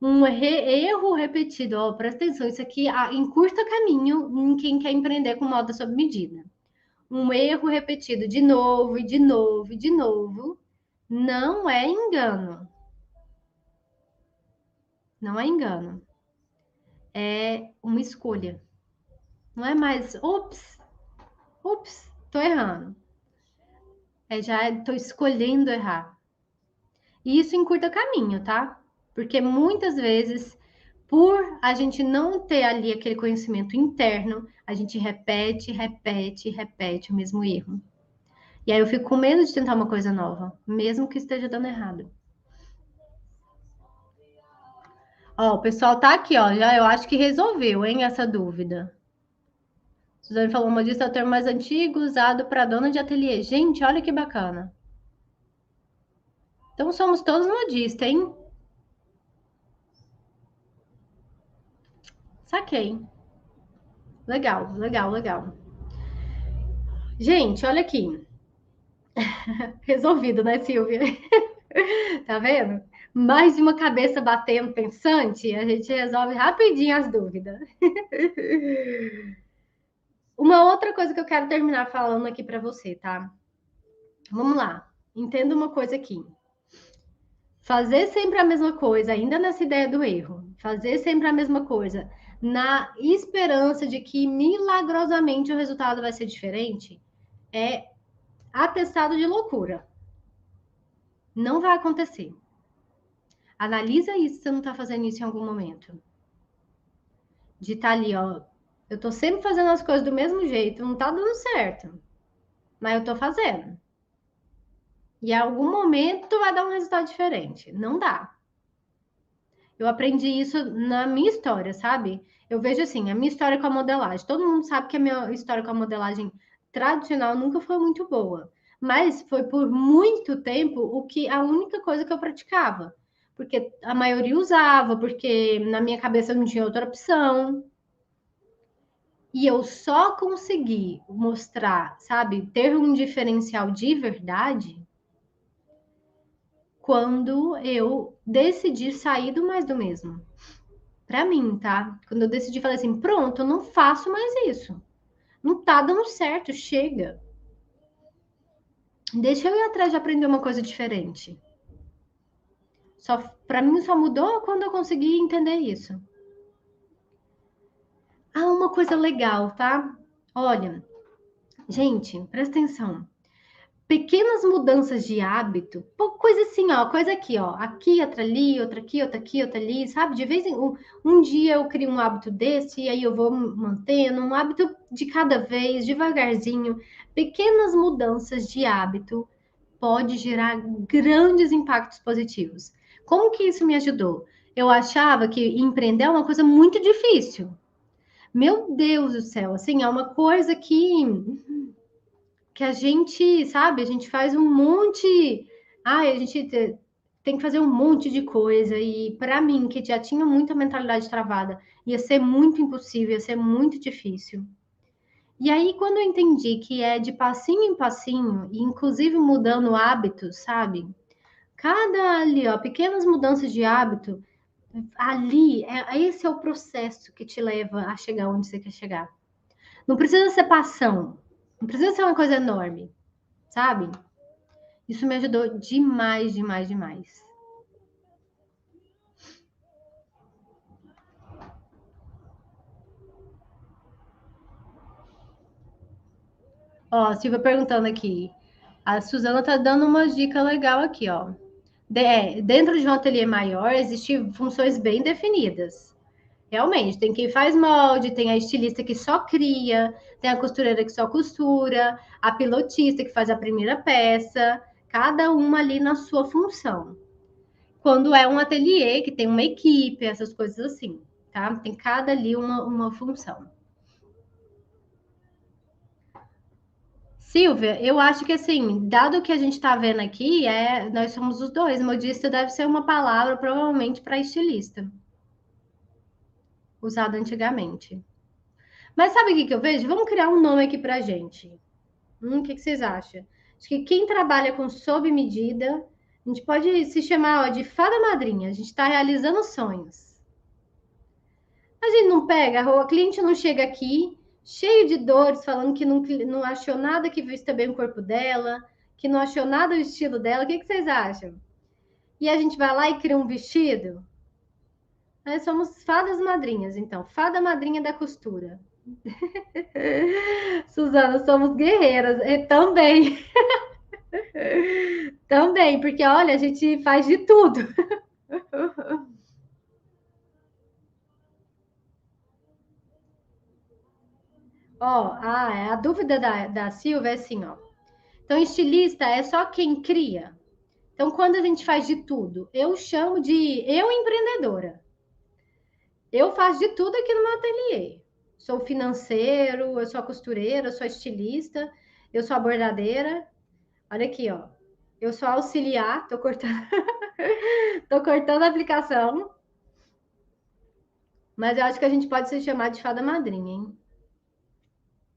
Erro repetido, ó, presta atenção, isso aqui encurta caminho em quem quer empreender com moda sob medida. Um erro repetido de novo e de novo e de novo não é engano. Não é engano. É uma escolha. Não é mais, ups, tô errando. Já tô escolhendo errar. E isso encurta caminho, tá? Porque muitas vezes, por a gente não ter ali aquele conhecimento interno, a gente repete o mesmo erro. E aí eu fico com medo de tentar uma coisa nova, mesmo que esteja dando errado. Ó, o pessoal tá aqui, ó. Já eu acho que resolveu, hein, essa dúvida. Suzane falou, modista é o termo mais antigo usado para dona de ateliê. Gente, olha que bacana. Então somos todos modistas, hein? Saquei. Legal, legal, legal. Gente, olha aqui. Resolvido, né, Silvia? Tá vendo? Mais uma cabeça batendo pensante, a gente resolve rapidinho as dúvidas. Uma outra coisa que eu quero terminar falando aqui para você, tá? Vamos lá. Entenda uma coisa aqui. Fazer sempre a mesma coisa, ainda nessa ideia do erro, fazer sempre a mesma coisa, na esperança de que milagrosamente o resultado vai ser diferente, é atestado de loucura. Não vai acontecer. Analisa isso se você não está fazendo isso em algum momento. De estar ali, ó. Eu tô sempre fazendo as coisas do mesmo jeito, não tá dando certo, mas eu tô fazendo. E em algum momento vai dar um resultado diferente. Não dá. Eu aprendi isso na minha história, sabe? Eu vejo assim, a minha história com a modelagem. Todo mundo sabe que a minha história com a modelagem tradicional nunca foi muito boa. Mas foi por muito tempo a única coisa que eu praticava. Porque a maioria usava, porque na minha cabeça não tinha outra opção. E eu só consegui mostrar, sabe, ter um diferencial de verdade quando eu decidi sair do mais do mesmo. Para mim, tá? Quando eu decidi, falei assim: pronto, eu não faço mais isso. Não tá dando certo, chega. Deixa eu ir atrás de aprender uma coisa diferente. Só para mim só mudou quando eu consegui entender isso. Ah, uma coisa legal, tá? Olha, gente, presta atenção. Pequenas mudanças de hábito, coisa assim, ó, coisa aqui, ó, aqui, outra ali, outra aqui, outra aqui, outra ali, sabe? De vez em um dia eu crio um hábito desse e aí eu vou mantendo um hábito de cada vez, devagarzinho. Pequenas mudanças de hábito pode gerar grandes impactos positivos. Como que isso me ajudou? Eu achava que empreender é uma coisa muito difícil. Meu Deus do céu, assim, é uma coisa que a gente, sabe, a gente faz um monte. Ai, a gente tem que fazer um monte de coisa. E para mim, que já tinha muita mentalidade travada, ia ser muito impossível, ia ser muito difícil. E aí, quando eu entendi que é de passinho em passinho, e inclusive mudando hábitos, sabe? Cada ali, ó, pequenas mudanças de hábito, ali, esse é o processo que te leva a chegar onde você quer chegar. Não precisa ser passão, não precisa ser uma coisa enorme, sabe? Isso me ajudou demais, demais, demais. Ó, a Silvia perguntando aqui. A Suzana tá dando uma dica legal aqui, ó. Dentro de um ateliê maior, existem funções bem definidas. Realmente, tem quem faz molde, tem a estilista que só cria, tem a costureira que só costura, a pilotista que faz a primeira peça, cada uma ali na sua função. Quando é um ateliê que tem uma equipe, essas coisas assim, tá? Tem cada ali uma função. Silvia, eu acho que assim, dado que a gente está vendo aqui, nós somos os dois. Modista deve ser uma palavra provavelmente para estilista, usada antigamente. Mas sabe o que que eu vejo? Vamos criar um nome aqui para a gente. O que que vocês acham? Acho que quem trabalha com sob medida, a gente pode se chamar ó, de fada madrinha. A gente está realizando sonhos. A gente não pega, a cliente não chega aqui cheio de dores, falando que não achou nada que vista bem o corpo dela, que não achou nada o estilo dela. O que, que vocês acham? E a gente vai lá e cria um vestido? Nós somos fadas madrinhas, então, fada madrinha da costura. Suzana, somos guerreiras e também, também, porque olha, a gente faz de tudo. Ó, a dúvida da Silvia é assim, ó. Então, estilista é só quem cria. Então, quando a gente faz de tudo, eu chamo de eu empreendedora. Eu faço de tudo aqui no meu ateliê. Sou financeiro, eu sou a costureira, eu sou a estilista, eu sou a bordadeira. Olha aqui, ó. Eu sou auxiliar, tô cortando, tô cortando a aplicação. Mas eu acho que a gente pode se chamar de fada madrinha, hein?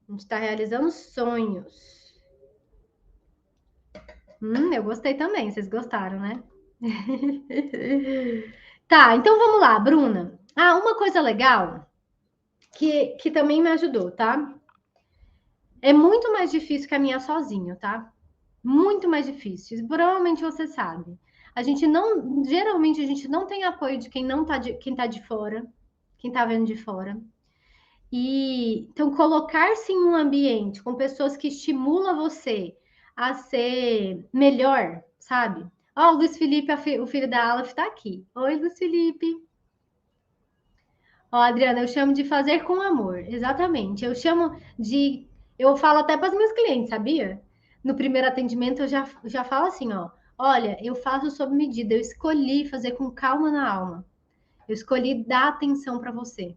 A gente está realizando sonhos. Eu gostei também, vocês gostaram, né? Tá, então vamos lá, Bruna. Ah, uma coisa legal que também me ajudou, tá? É muito mais difícil caminhar sozinho, tá? Muito mais difícil. Provavelmente você sabe. A gente não, geralmente a gente não tem apoio de quem não tá quem tá de fora, quem tá vendo de fora. E então colocar-se em um ambiente com pessoas que estimulam você a ser melhor, sabe? Ó, o Luiz Felipe, o filho da Aleph, tá aqui. Oi, Luiz Felipe. Ó, Adriana, eu chamo de fazer com amor. Exatamente. Eu chamo de. Eu falo até para os meus clientes, sabia? No primeiro atendimento, eu já falo assim, ó. Olha, eu faço sob medida. Eu escolhi fazer com calma na alma. Eu escolhi dar atenção para você.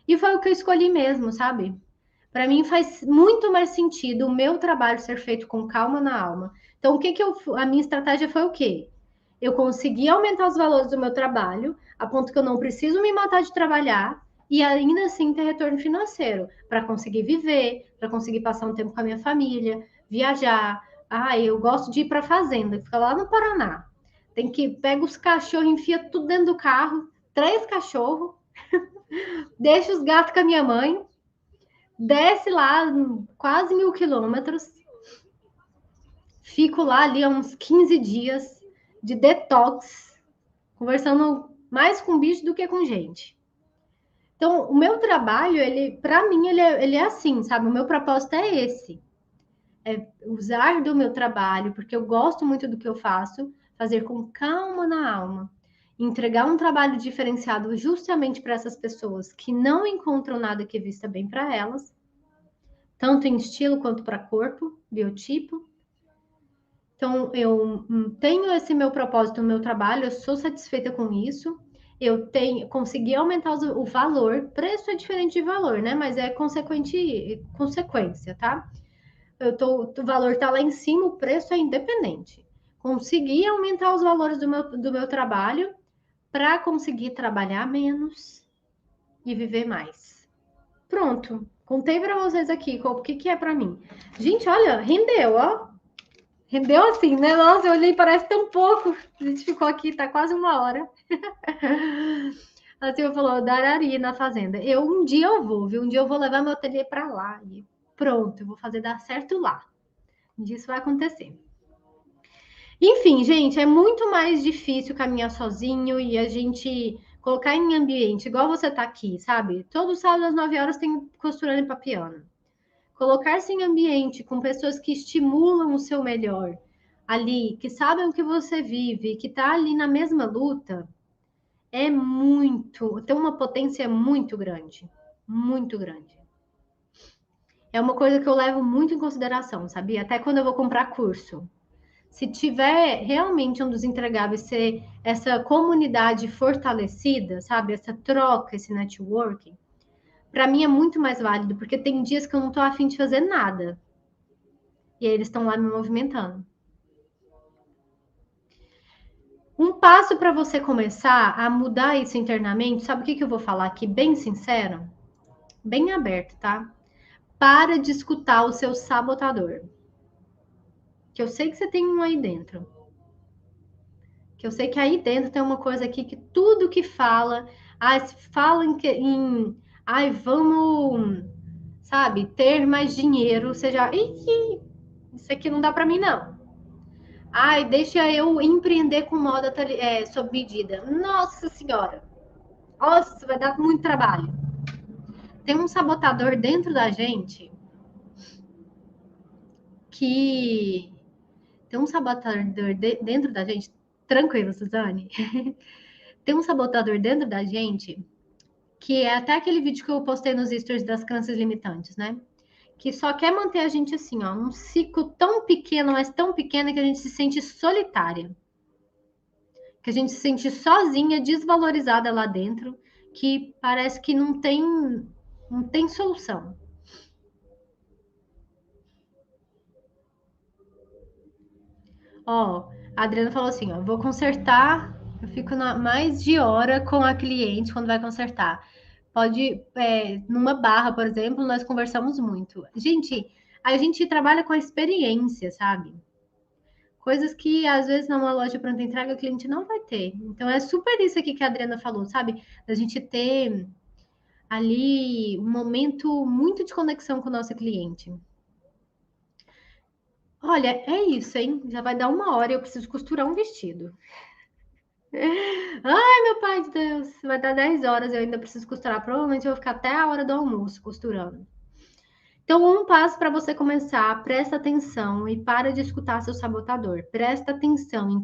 E foi o que eu escolhi mesmo, sabe? Para mim faz muito mais sentido o meu trabalho ser feito com calma na alma. Então, a minha estratégia foi o quê? Eu consegui aumentar os valores do meu trabalho, a ponto que eu não preciso me matar de trabalhar e ainda assim ter retorno financeiro para conseguir viver, para conseguir passar um tempo com a minha família, viajar. Ah, eu gosto de ir para a fazenda, que fica lá no Paraná. Tem que pega os cachorros, enfia tudo dentro do carro, 3 cachorros, deixa os gatos com a minha mãe, desce lá quase 1.000 quilômetros, fico lá ali há uns 15 dias de detox, conversando mais com bicho do que com gente. Então, o meu trabalho, ele, para mim, ele é assim, sabe? O meu propósito é esse. É usar do meu trabalho, porque eu gosto muito do que eu faço, fazer com calma na alma. Entregar um trabalho diferenciado justamente para essas pessoas que não encontram nada que vista bem para elas, tanto em estilo quanto para corpo, biotipo. Então, eu tenho esse meu propósito no meu trabalho, eu sou satisfeita com isso. Eu consegui aumentar o valor, preço é diferente de valor, né? Mas é consequência, tá? O valor tá lá em cima, o preço é independente. Consegui aumentar os valores do meu trabalho para conseguir trabalhar menos e viver mais. Pronto, contei para vocês aqui o que é para mim. Gente, olha, rendeu, ó. Rendeu assim, né? Nossa, eu olhei, parece tão pouco. A gente ficou aqui, tá quase 1 hora. A Silvia falou, Darari na fazenda. Um dia eu vou, viu? Um dia eu vou levar meu ateliê para lá. E pronto, eu vou fazer dar certo lá. Um dia isso vai acontecer. Enfim, gente, é muito mais difícil caminhar sozinho e a gente colocar em ambiente, igual você tá aqui, sabe? Todo sábado às 9 horas tem costurando e papiando. Colocar-se em ambiente com pessoas que estimulam o seu melhor ali, que sabem o que você vive, que tá ali na mesma luta, tem uma potência muito grande, muito grande. É uma coisa que eu levo muito em consideração, sabia? Até quando eu vou comprar curso. Se tiver realmente um dos entregáveis ser essa comunidade fortalecida, sabe? Essa troca, esse networking, para mim é muito mais válido, porque tem dias que eu não tô afim de fazer nada. E aí eles estão lá me movimentando. Um passo para você começar a mudar isso internamente, sabe o que eu vou falar aqui, bem sincero? Bem aberto, tá? Para de escutar o seu sabotador. Que eu sei que você tem um aí dentro. Que eu sei que aí dentro tem uma coisa aqui que tudo que fala, se fala ai, vamos, sabe, ter mais dinheiro, seja, isso aqui não dá para mim não. Ai, deixa eu empreender com moda sob medida. Nossa senhora. Nossa, vai dar muito trabalho. Tem um sabotador dentro da gente que. Tem um sabotador dentro da gente. Tranquilo, Suzane. Tem um sabotador dentro da gente que é até aquele vídeo que eu postei nos stories das crenças limitantes, né? Que só quer manter a gente assim, ó, num ciclo tão pequeno, mas tão pequeno que a gente se sente solitária. Que a gente se sente sozinha, desvalorizada lá dentro que parece que não tem solução. Ó, a Adriana falou assim, ó, vou consertar, eu fico mais de hora com a cliente quando vai consertar. Pode, numa barra, por exemplo, nós conversamos muito. Gente, a gente trabalha com a experiência, sabe? Coisas que às vezes numa loja pronta entrega o cliente não vai ter. Então é super isso aqui que a Adriana falou, sabe? Da gente ter ali um momento muito de conexão com o nosso cliente. Olha, é isso, hein? Já vai dar 1 hora e eu preciso costurar um vestido. Ai, meu pai de Deus, vai dar 10 horas, eu ainda preciso costurar. Provavelmente eu vou ficar até a hora do almoço costurando. Então, um passo para você começar, presta atenção e para de escutar seu sabotador. Presta atenção em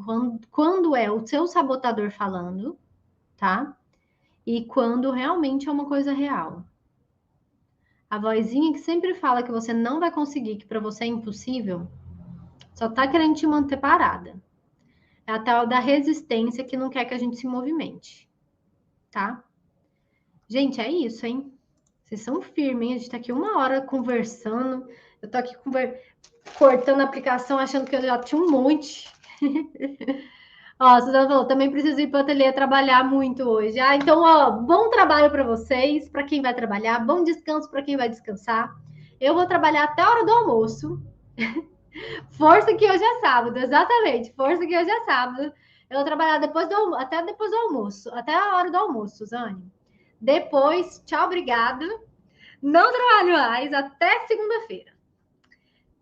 quando é o seu sabotador falando, tá? E quando realmente é uma coisa real. A vozinha que sempre fala que você não vai conseguir, que para você é impossível, só tá querendo te manter parada. É a tal da resistência que não quer que a gente se movimente, tá? Gente, é isso, hein? Vocês são firmes, hein? A gente tá aqui 1 hora conversando. Eu tô aqui cortando a aplicação, achando que eu já tinha um monte. Ó, a Suzana falou, também preciso ir para o ateliê trabalhar muito hoje. Ah, então, ó, bom trabalho para vocês, para quem vai trabalhar, bom descanso para quem vai descansar. Eu vou trabalhar até a hora do almoço. Força que hoje é sábado, exatamente. Força que hoje é sábado. Eu vou trabalhar até depois do almoço, até a hora do almoço, Suzane. Depois, tchau, obrigado. Não trabalho mais até segunda-feira.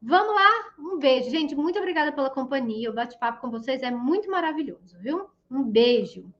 Vamos lá? Um beijo. Gente, muito obrigada pela companhia. O bate-papo com vocês é muito maravilhoso, viu? Um beijo.